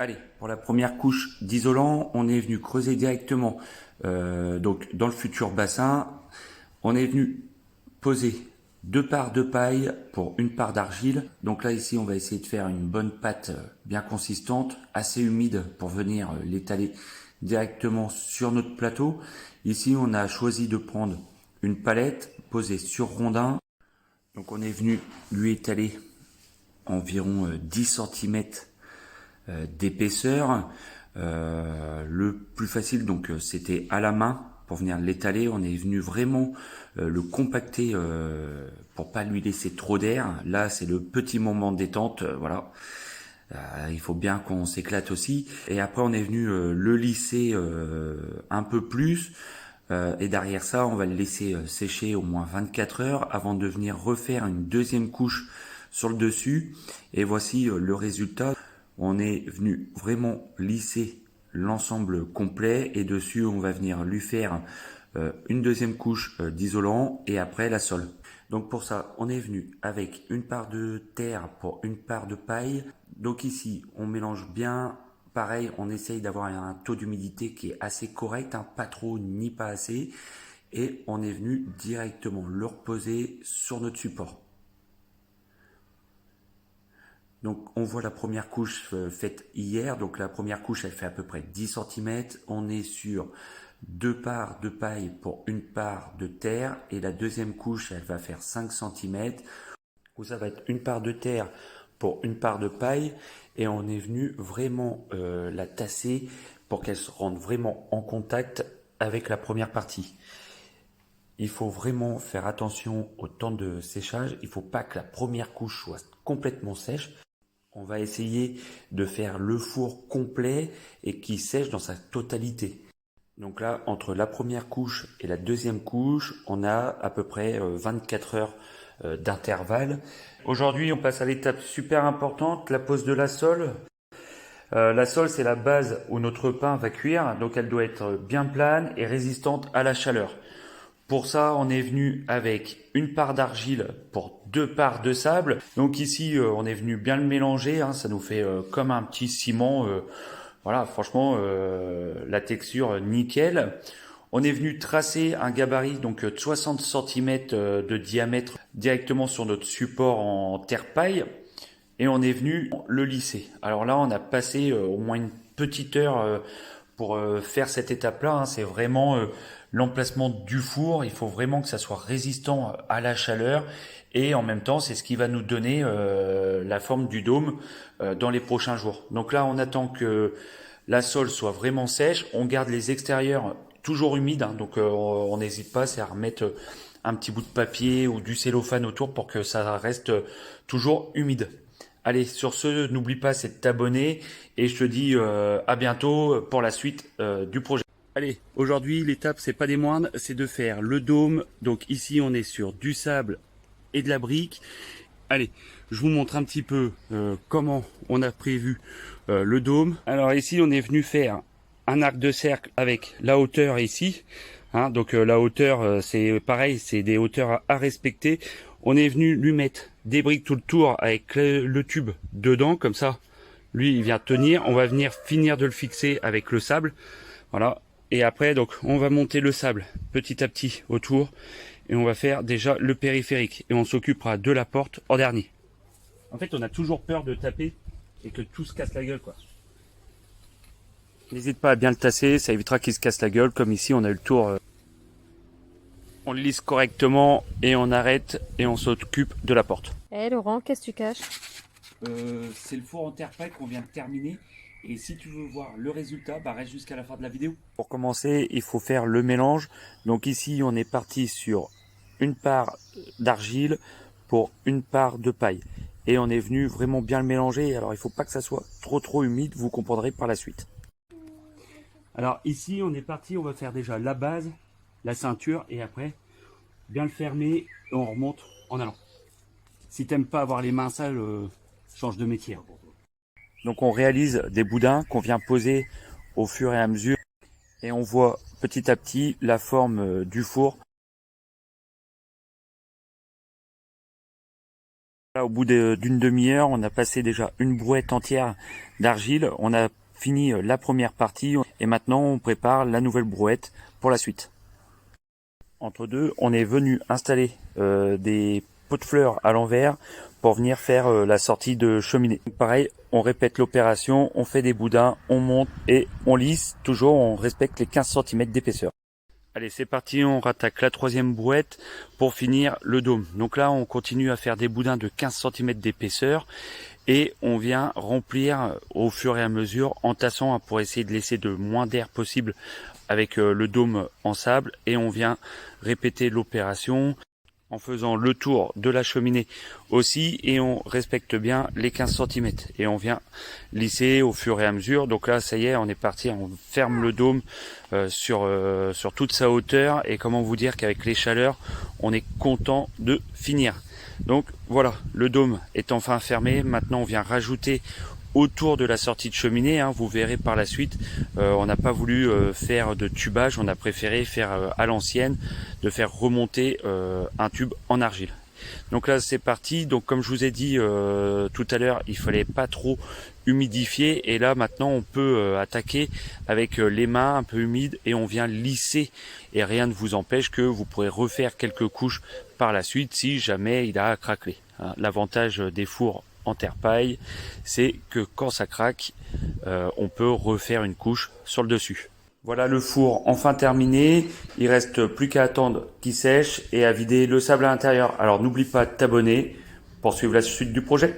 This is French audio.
Allez, pour la première couche d'isolant, on est venu creuser directement donc dans le futur bassin. On est venu poser 2 parts de paille pour 1 part d'argile. Donc là ici on va essayer de faire une bonne pâte bien consistante, assez humide pour venir l'étaler directement sur notre plateau. Ici on a choisi de prendre une palette posée sur rondin. Donc on est venu lui étaler environ 10 cm d'épaisseur. Le plus facile donc c'était à la main pour venir l'étaler. On est venu vraiment le compacter pour pas lui laisser trop d'air. Là c'est le petit moment de détente, voilà. Il faut bien qu'on s'éclate aussi. Et après on est venu le lisser un peu plus. Et derrière ça, on va le laisser sécher au moins 24 heures avant de venir refaire une deuxième couche sur le dessus. Et voici le résultat. On est venu vraiment lisser l'ensemble complet et dessus on va venir lui faire une deuxième couche d'isolant et après la sole. Donc pour ça, on est venu avec 1 part de terre pour 1 part de paille. Donc ici, on mélange bien. Pareil, on essaye d'avoir un taux d'humidité qui est assez correct, hein, pas trop ni pas assez. Et on est venu directement le reposer sur notre support. Donc on voit la première couche faite hier. Donc la première couche, elle fait à peu près 10 cm. On est sur 2 parts de paille pour 1 part de terre. Et la deuxième couche, elle va faire 5 cm. Où ça va être 1 part de terre pour 1 part de paille. Et on est venu vraiment la tasser pour qu'elle se rende vraiment en contact avec la première partie. Il faut vraiment faire attention au temps de séchage. Il ne faut pas que la première couche soit complètement sèche. On va essayer de faire le four complet et qui sèche dans sa totalité. Donc là, entre la première couche et la deuxième couche, on a à peu près 24 heures d'intervalle. Aujourd'hui, on passe à l'étape super importante, la pose de la sole. La sole, c'est la base où notre pain va cuire, donc elle doit être bien plane et résistante à la chaleur. Pour ça, on est venu avec 1 part d'argile pour 2 parts de sable. Donc ici, on est venu bien le mélanger, hein, ça nous fait comme un petit ciment. Voilà, franchement, la texture nickel. On est venu tracer un gabarit donc de 60 cm de diamètre directement sur notre support en terre paille et on est venu le lisser. Alors là, on a passé au moins une petite heure pour faire cette étape-là. Hein. C'est vraiment l'emplacement du four. Il faut vraiment que ça soit résistant à la chaleur et en même temps, c'est ce qui va nous donner la forme du dôme dans les prochains jours. Donc là, on attend que la sole soit vraiment sèche. On garde les extérieurs toujours humides, hein. Donc on n'hésite pas, c'est à remettre un petit bout de papier ou du cellophane autour pour que ça reste toujours humide. Allez, sur ce, n'oublie pas, c'est de t'abonner et je te dis à bientôt pour la suite du projet. Allez, aujourd'hui, l'étape, c'est pas des moindres, c'est de faire le dôme. Donc ici, on est sur du sable et de la brique. Allez, je vous montre un petit peu comment on a prévu le dôme. Alors ici, on est venu faire un arc de cercle avec la hauteur ici. Hein, donc la hauteur, c'est pareil, c'est des hauteurs à respecter. On est venu lui mettre des briques tout le tour avec le tube dedans, comme ça. Lui, il vient tenir. On va venir finir de le fixer avec le sable. Voilà. Et après, donc, on va monter le sable petit à petit autour. Et on va faire déjà le périphérique. Et on s'occupera de la porte en dernier. En fait, on a toujours peur de taper et que tout se casse la gueule, quoi. N'hésite pas à bien le tasser, ça évitera qu'il se casse la gueule. Comme ici, on a eu le tour. On le lisse correctement et on arrête et on s'occupe de la porte. Eh Laurent, qu'est-ce que tu caches? C'est le four en terre paille qu'on vient de terminer. Et si tu veux voir le résultat, bah reste jusqu'à la fin de la vidéo. Pour commencer, il faut faire le mélange. Donc ici, on est parti sur 1 part d'argile pour 1 part de paille. Et on est venu vraiment bien le mélanger. Alors il ne faut pas que ça soit trop humide, vous comprendrez par la suite. Alors ici, on est parti, on va faire déjà la base, la ceinture et après bien le fermer et on remonte en allant. Si t'aimes pas avoir les mains sales, change de métier. Donc on réalise des boudins qu'on vient poser au fur et à mesure et on voit petit à petit la forme du four Là, au bout d'une demi-heure, on a passé déjà une brouette entière d'argile. On a fini la première partie et maintenant on prépare la nouvelle brouette pour la suite. Entre deux, on est venu installer des pots de fleurs à l'envers pour venir faire la sortie de cheminée. Pareil, on répète l'opération, on fait des boudins, on monte et on lisse. Toujours, on respecte les 15 cm d'épaisseur. Allez, c'est parti, on rattaque la troisième brouette pour finir le dôme. Donc là, on continue à faire des boudins de 15 cm d'épaisseur et on vient remplir au fur et à mesure en tassant pour essayer de laisser le moins d'air possible avec le dôme en sable, et on vient répéter l'opération en faisant le tour de la cheminée aussi, et on respecte bien les 15 cm et on vient lisser au fur et à mesure. Donc là, ça y est, on est parti, on ferme le dôme sur toute sa hauteur, et comment vous dire qu'avec les chaleurs, on est content de finir. Donc voilà, le dôme est enfin fermé. Maintenant, on vient rajouter autour de la sortie de cheminée, vous verrez par la suite, on n'a pas voulu faire de tubage, on a préféré faire à l'ancienne, de faire remonter un tube en argile. Donc là c'est parti. Donc comme je vous ai dit tout à l'heure, il fallait pas trop humidifier, et là maintenant on peut attaquer avec les mains un peu humides et on vient lisser, et rien ne vous empêche que vous pourrez refaire quelques couches par la suite si jamais il a craquelé. L'avantage des fours en terre paille, c'est que quand ça craque, on peut refaire une couche sur le dessus. Voilà le four enfin terminé, il reste plus qu'à attendre qu'il sèche et à vider le sable à l'intérieur. Alors n'oublie pas de t'abonner pour suivre la suite du projet.